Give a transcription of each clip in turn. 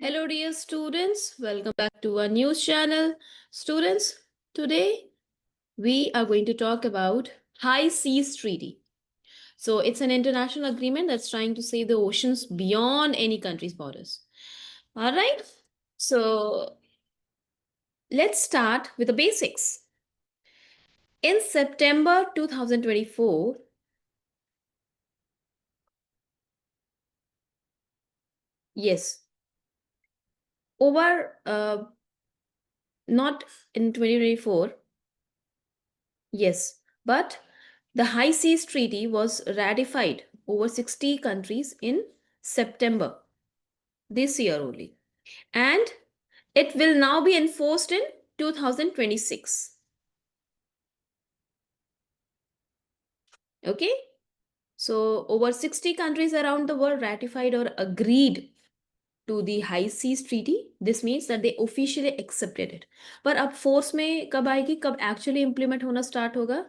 Hello, dear students. Welcome back to our news channel. Students, today we are going to talk about High Seas Treaty. So, it's an international agreement that's trying to save the oceans beyond any country's borders. All right. So, let's start with the basics. In September 2024, yes, over not in 2024, yes, but the High Seas Treaty was ratified over 60 countries in September this year only. And it will now be enforced in 2026. Okay? So, over 60 countries around the world ratified or agreed to the High Seas Treaty. This means that they officially accepted it. पर अब force में कब आएगी, कब actually implement होना start होगा?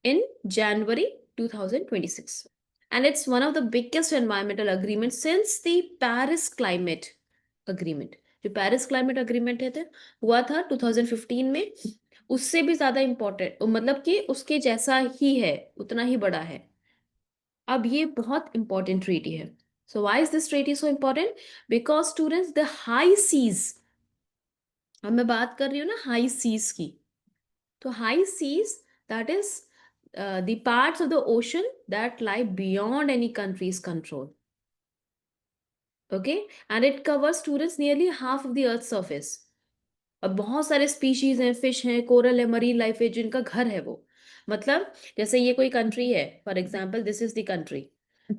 In January 2026. And it's one of the biggest environmental agreements since the Paris Climate Agreement. जो Paris climate agreement है हुआ था 2015 में, उससे भी ज्यादा इंपॉर्टेंट, मतलब कि उसके जैसा ही है, उतना ही बड़ा है. अब ये बहुत इंपॉर्टेंट ट्रीटी है. So why is this treaty so important? Because students, the high seas, अब मैं बात कर रही हूँ ना हाई सीज की, तो high seas, that is the parts of the ocean that lie beyond any country's control. Okay, and it covers students nearly half of the earth's surface. अब बहुत सारे स्पीशीज हैं, फिश हैं, कोरल है, marine life है, जिनका घर है वो. मतलब जैसे ये कोई कंट्री है, for example this is the country,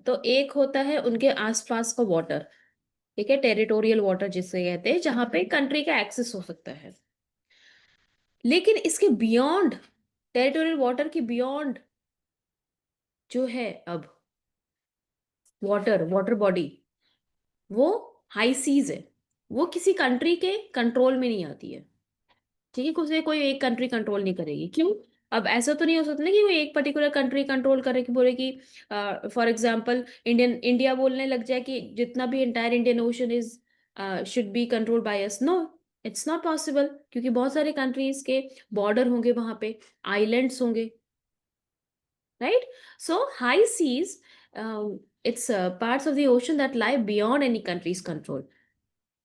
तो एक होता है उनके आसपास का वाटर, ठीक है, टेरिटोरियल वाटर जिसे कहते हैं, जहां पे कंट्री का एक्सेस हो सकता है. लेकिन इसके बियॉन्ड, टेरिटोरियल वाटर के बियॉन्ड जो है अब वाटर बॉडी, वो हाई सीज है. वो किसी कंट्री के कंट्रोल में नहीं आती है. ठीक है, उसे कोई एक कंट्री कंट्रोल नहीं करेगी. क्यों? अब ऐसा तो नहीं हो सकता ना कि कोई एक पर्टिकुलर कंट्री कंट्रोल करे, कि बोले कि फॉर एग्जांपल इंडिया बोलने लग जाए कि जितना भी entire Indian ocean is should be control by us. No, it's not possible, क्योंकि बहुत सारे कंट्रीज के बॉर्डर होंगे, वहां पे आइलैंड्स होंगे, right? So high seas, it's parts of the ocean that lie beyond any country's control.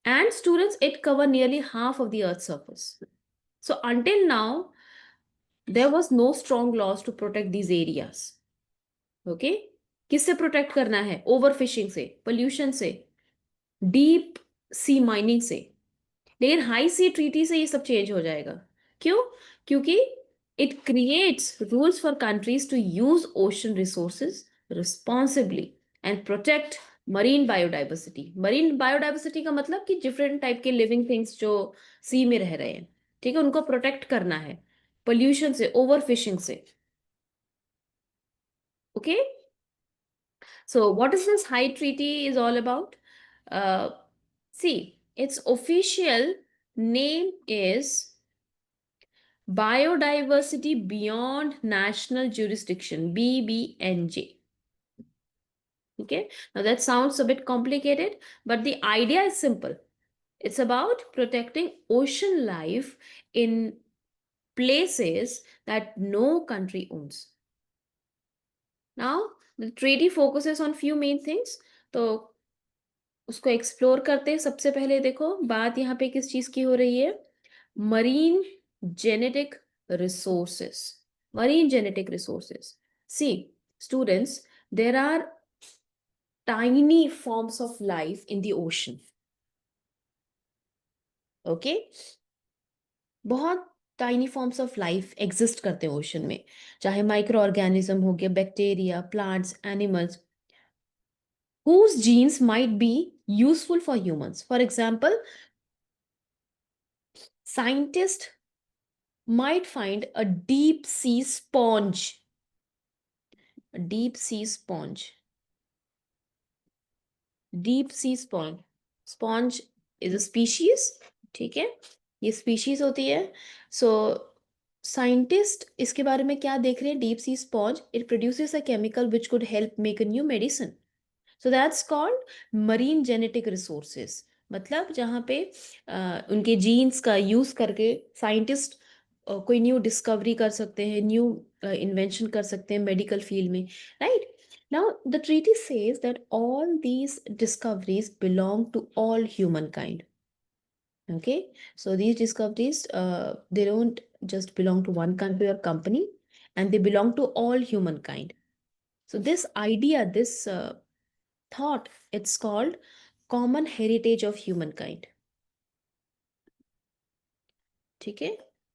And students, it cover nearly half of the Earth's surface. So until now, there was no strong laws to protect these areas. Okay? किससे protect करना है? Overfishing से, pollution से, deep sea mining से. लेकिन high सी treaty से ये सब चेंज हो जाएगा. क्यों? क्योंकि it creates rules for countries to use ocean resources responsibly and protect marine biodiversity. Marine biodiversity का मतलब कि different टाइप के living things जो सी में रह रहे हैं, ठीक है, उनको प्रोटेक्ट करना है पोल्यूशन से, ओवरफिशिंग से. Okay, so what is this high treaty is all about? see, its official name is Biodiversity Beyond National Jurisdiction, BBNJ. Okay, now that sounds a bit complicated, but the idea is simple. It's about protecting ocean life in places that no country owns. Now, the treaty focuses on few main things. तो उसको explore करते हैं. सबसे पहले देखो, बात यहाँ पे किस चीज की हो रही है? Marine genetic resources. Marine genetic resources. See, students, there are tiny forms of life in the ocean. Okay? बहुत tiny forms of life exist करते हैं ओशन में, चाहे माइक्रो ऑर्गेनिज्म हो गया, bacteria, plants, animals, whose genes might be useful for humans. For example, scientists might find a deep sea sponge. A deep sea sponge. Deep sea sponge. Sponge is a species. ठीक है, ये species होती है. So scientists इसके बारे में क्या देख रहे हैं? Deep sea sponge, it produces a chemical which could help make a new medicine. So that's called marine genetic resources. मतलब जहाँ पे उनके जीन्स का यूज करके साइंटिस्ट कोई न्यू डिस्कवरी कर सकते हैं, न्यू इन्वेंशन कर सकते हैं मेडिकल फील्ड में, right? Now the treaty says that all these discoveries belong to all human kind. Okay, so these discoveries, they don't just belong to one country or company, and they belong to all humankind. So this idea, this thought, it's called common heritage of humankind. Okay,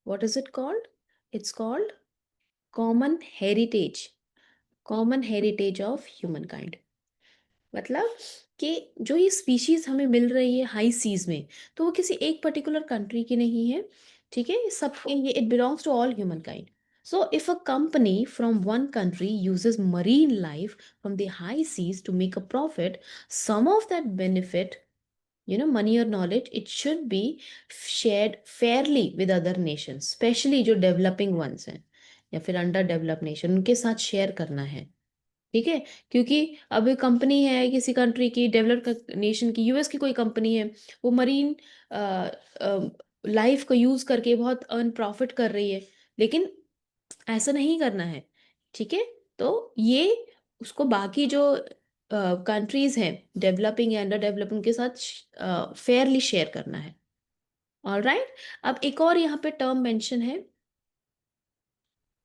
what is it called? It's called common heritage of humankind. मतलब कि जो ये species हमें मिल रही है high seize में, तो वो किसी एक पर्टिकुलर कंट्री की नहीं है, ठीक है? सब ये it belongs to all human kind. So if a company from one country uses marine life from the high seas to make a profit, some of that benefit, money or knowledge, it should be shared fairly with other nations, specially जो developing once हैं या फिर under develop nation, उनके साथ share करना है. ठीक है? क्योंकि अब एक कंपनी है किसी कंट्री की, डेवलप्ड नेशन की, यूएस की कोई कंपनी है, वो मरीन लाइफ को यूज करके बहुत अर्न प्रॉफिट कर रही है, लेकिन ऐसा नहीं करना है. ठीक है? तो ये उसको बाकी जो कंट्रीज हैं, डेवलपिंग या अंडर डेवलपिंग के साथ फेयरली शेयर करना है. All right. अब एक और यहाँ पे टर्म मेंशन है.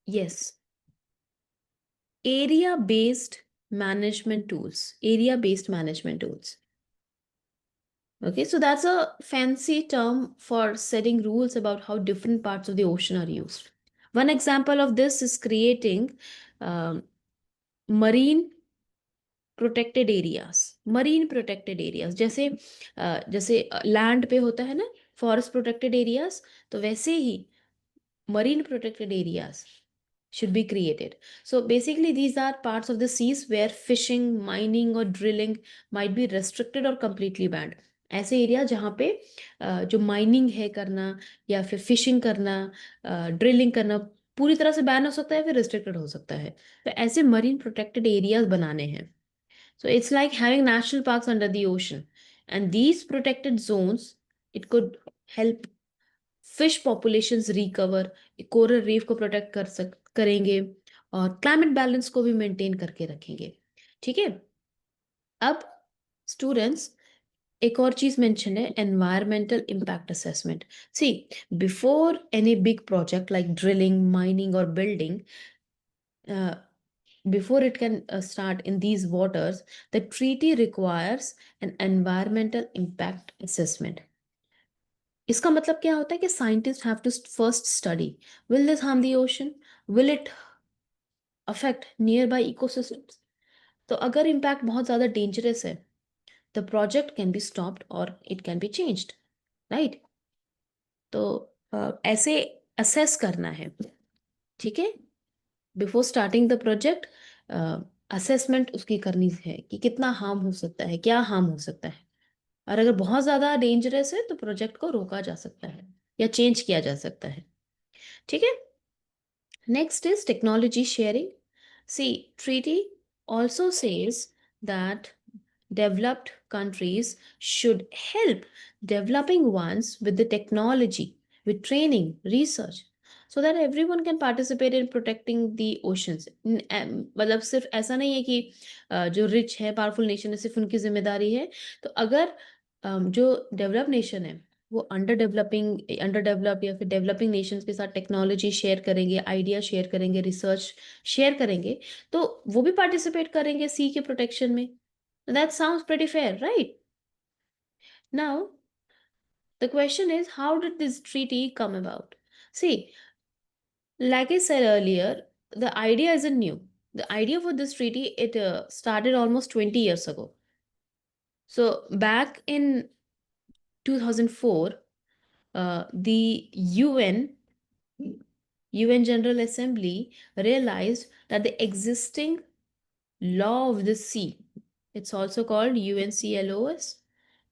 Yes, area based management tools. Okay, so that's a fancy term for setting rules about how different parts of the ocean are used. One example of this is creating um, marine marine protected areas. जैसे land पे होता है ना forest protected areas, तो वैसे ही marine protected areas should be created. So basically these are parts of the seas where fishing, mining or drilling might be restricted or completely banned. ऐसे area जहाँ पे जो माइनिंग है करना या फिर फिशिंग करना, ड्रिलिंग करना पूरी तरह से बैन हो सकता है, फिर रिस्ट्रिक्टेड हो सकता है. तो ऐसे मरीन प्रोटेक्टेड एरियाज बनाने हैं. So it's like having national parks under the ocean. And these protected zones, it could help fish populations recover, coral reef को प्रोटेक्ट करेंगे और क्लाइमेट बैलेंस को भी मेंटेन करके रखेंगे. ठीक है? अब स्टूडेंट्स, एक और चीज मेंशन है, environmental impact assessment. See, before any big project like drilling, mining और building, before it can start in these waters, the treaty requires an environmental impact assessment. इसका मतलब क्या होता है कि scientist have to first study, will this harm the ocean, will it affect nearby ecosystems. तो अगर impact बहुत ज़्यादा डेंजरस है, the project can be stopped और it can be changed, right? तो ऐसे असेस करना है. ठीक है? Before starting the project assessment उसकी करनी है कि कितना हार्म हो सकता है, क्या हार्म हो सकता है, और अगर बहुत ज़्यादा डेंजरस है तो प्रोजेक्ट को रोका जा सकता है या चेंज किया जा सकता है. ठीक है? Next is technology sharing. See, treaty also says that developed countries should help developing ones with the technology, with training, research, so that everyone can participate in protecting the oceans. मतलब सिर्फ ऐसा नहीं है कि जो रिच है, powerful nation है, सिर्फ उनकी जिम्मेदारी है. तो अगर जो डेवलप नेशन है वो अंडर डेवलप या फिर डेवलपिंग नेशंस के साथ टेक्नोलॉजी शेयर करेंगे, आइडिया शेयर करेंगे, रिसर्च शेयर करेंगे, तो वो भी पार्टिसिपेट करेंगे सी के प्रोटेक्शन में. That sounds pretty fair, right? Now the question is, how did this treaty come about? See, like I said earlier, the idea isn't new. The idea for this treaty, it started almost 20 years ago. So back in 2004, the UN General Assembly realized that the existing law of the sea, it's also called UNCLOS.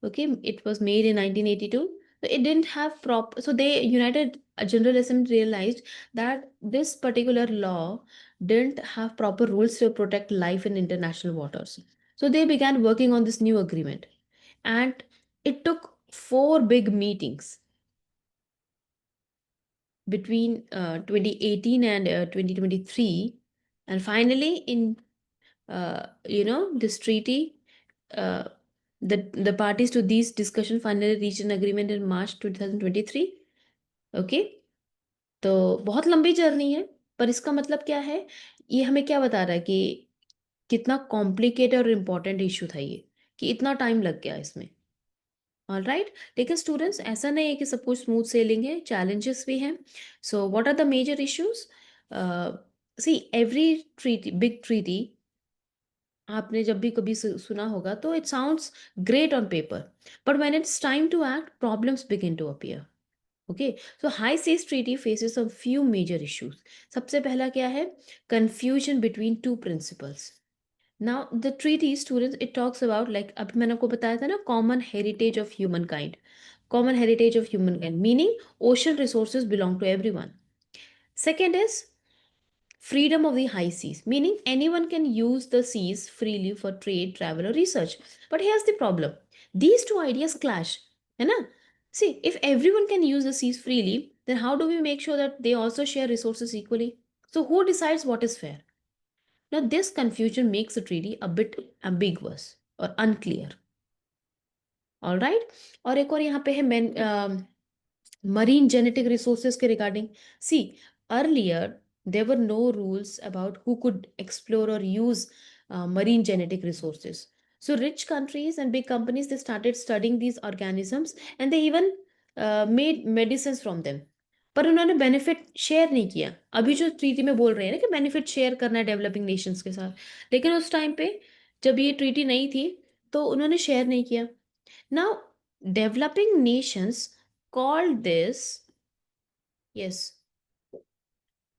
Okay, it was made in 1982. So it didn't have proper. So they United General Assembly realized that this particular law didn't have proper rules to protect life in international waters. So they began working on this new agreement, and it took four big meetings between 2018 and 2023, and finally in this treaty, uh, the parties to these discussion finally reached an agreement in March 2023. Okay, तो बहुत लंबी journey है, पर इसका मतलब क्या है? ये हमें क्या बता रहा है कि कितना कॉम्प्लिकेटेड और इम्पोर्टेंट इश्यू था ये, कि इतना टाइम लग गया इसमें। ऑलराइट, लेकिन स्टूडेंट्स ऐसा नहीं है कि सब कुछ स्मूथ सेलिंग है, चैलेंजेस भी हैं। So what are the major issues? See, every treaty, big treaty, आपने जब भी कभी सुना होगा तो it sounds great on paper, but when it's time to act, problems begin to appear. Okay, so high seas treaty faces some few major issues. सबसे पहला क्या है? Confusion between two principles. Now the treaty students, it talks about, like अभी मैंने आपको बताया था ना, common heritage of human kind. Common heritage of human kind meaning ocean resources belong to everyone. Second is freedom of the high seas, meaning anyone can use the seas freely for trade, travel, or research. But here's the problem: these two ideas clash. है ना? See, if everyone can use the seas freely, then how do we make sure that they also share resources equally? So, who decides what is fair? Now, this confusion makes the treaty a bit ambiguous or unclear. All right? और एक और यहाँ पे है marine genetic resources ke regarding. See, earlier there were no rules about who could explore or use marine genetic resources. So rich countries and big companies, they started studying these organisms, and they even made medicines from them. पर उन्होंने benefit share नहीं किया। अभी जो treaty में बोल रहे हैं ना कि बेनिफिट शेयर करना है डेवलपिंग नेशंस के साथ, लेकिन उस टाइम पे जब ये ट्रीटी नहीं थी तो उन्होंने शेयर नहीं किया। Now developing Nations called this, yes,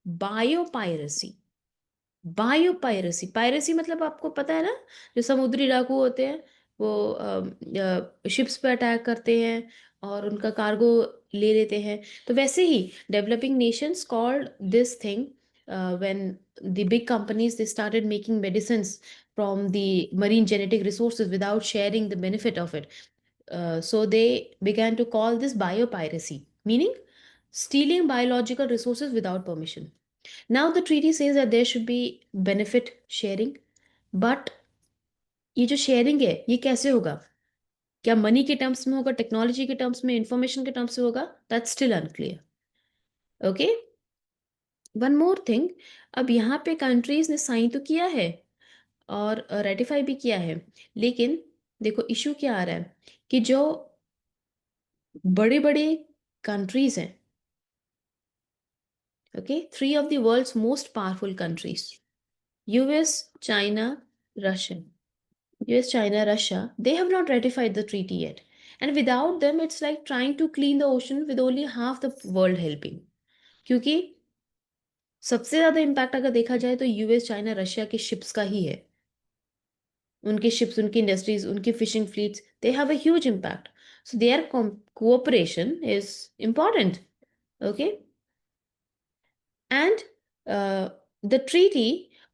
biopiracy. Biopiracy, piracy मतलब आपको पता है ना, जो समुद्री डाकू होते हैं, वो शिप्स पे अटैक करते हैं और उनका कार्गो ले लेते हैं। तो वैसे ही developing nations called this thing, when the big companies they started making medicines from the marine genetic resources without sharing the benefit of it. So they began to call this biopiracy, meaning stealing biological resources without permission. Now the treaty says that there should be benefit sharing, but ये जो sharing है ये कैसे होगा? क्या money के terms में होगा, टेक्नोलॉजी के टर्म्स में, इंफॉर्मेशन के टर्म्स में होगा? That's still unclear. Okay, one more thing, अब यहाँ पे कंट्रीज ने साइन तो किया है और रेटिफाई भी किया है, लेकिन देखो इशू क्या आ रहा है कि जो बड़े बड़े कंट्रीज हैं, okay, three of the world's most powerful countries, US, China, Russia, US, China, Russia, they have not ratified the treaty yet. And without them, it's like trying to clean the ocean with only half the world helping. क्योंकि सबसे ज़्यादा impact अगर देखा जाए तो US, China, Russia के ships का ही है। उनके शिप्स, उनकी इंडस्ट्रीज, उनकी fishing fleets, they have a huge impact. So their cooperation is important. Okay, and the treaty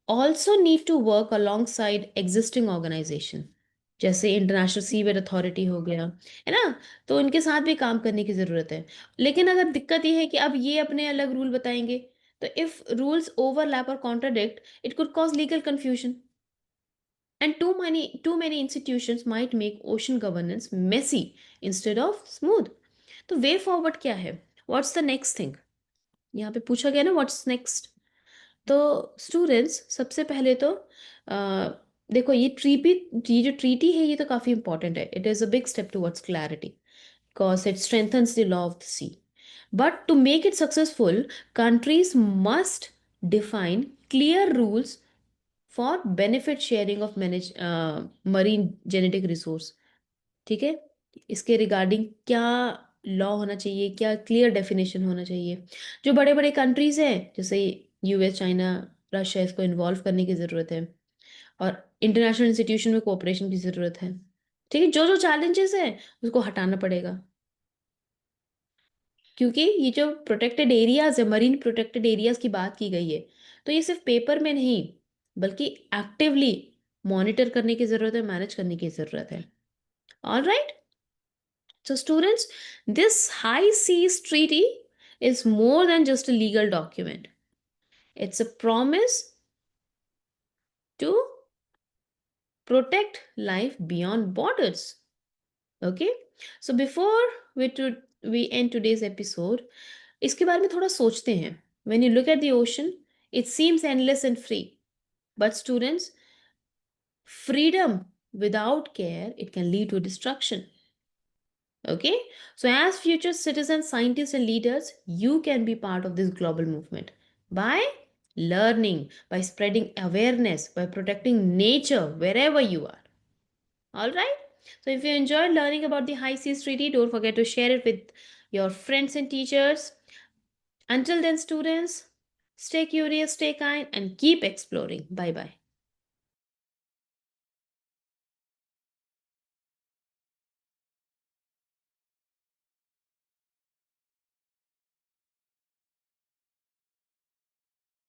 also need to work alongside existing organization, जैसे इंटरनेशनल सीवेज अथॉरिटी हो गया, है ना? तो इनके साथ भी काम करने की ज़रूरत है। लेकिन अगर दिक्कत ये है कि अब ये अपने अलग रूल बताएंगे, तो इफ़ रूल्स ओवरलैप और contradict, it could cause legal confusion, and too many institutions might make ocean governance messy instead of smooth. तो वे फॉरवर्ड क्या है? What's the next thing? यहाँ पे पूछा गया ना, व्हाट्स नेक्स्ट? तो स्टूडेंट्स, सबसे पहले तो देखो ये जो ट्रीटी है ये तो काफ़ी इंपॉर्टेंट है। It is a big step towards clarity because it strengthens the law of the sea. But to make it successful, countries must define clear rules for benefit sharing of manage marine genetic resource. ठीक है, इसके regarding क्या law होना चाहिए, क्या clear definition होना चाहिए। जो बड़े बड़े कंट्रीज हैं जैसे यूएस, चाइना, रशिया, इसको इन्वॉल्व करने की ज़रूरत है और इंटरनेशनल इंस्टीट्यूशन में कोऑपरेशन की ज़रूरत है। ठीक है, जो जो चैलेंजेस हैं उसको हटाना पड़ेगा, क्योंकि ये जो प्रोटेक्टेड एरियाज है, मरीन प्रोटेक्टेड एरियाज की बात की गई है, तो ये सिर्फ पेपर में नहीं बल्कि एक्टिवली मॉनिटर करने की ज़रूरत है, मैनेज करने की ज़रूरत है। All right, So, students, this High Seas Treaty is more than just a legal document. It's a promise to protect life beyond borders. Okay? So, before we end today's episode, इसके बारे में थोड़ा सोचते हैं. When you look at the ocean, it seems endless and free. But students, freedom without care, it can lead to destruction. Okay, so as future citizens, scientists, and leaders, you can be part of this global movement by learning, by spreading awareness, by protecting nature wherever you are. All right. So if you enjoyed learning about the High Seas Treaty, don't forget to share it with your friends and teachers. Until then, students, stay curious, stay kind, and keep exploring. Bye bye.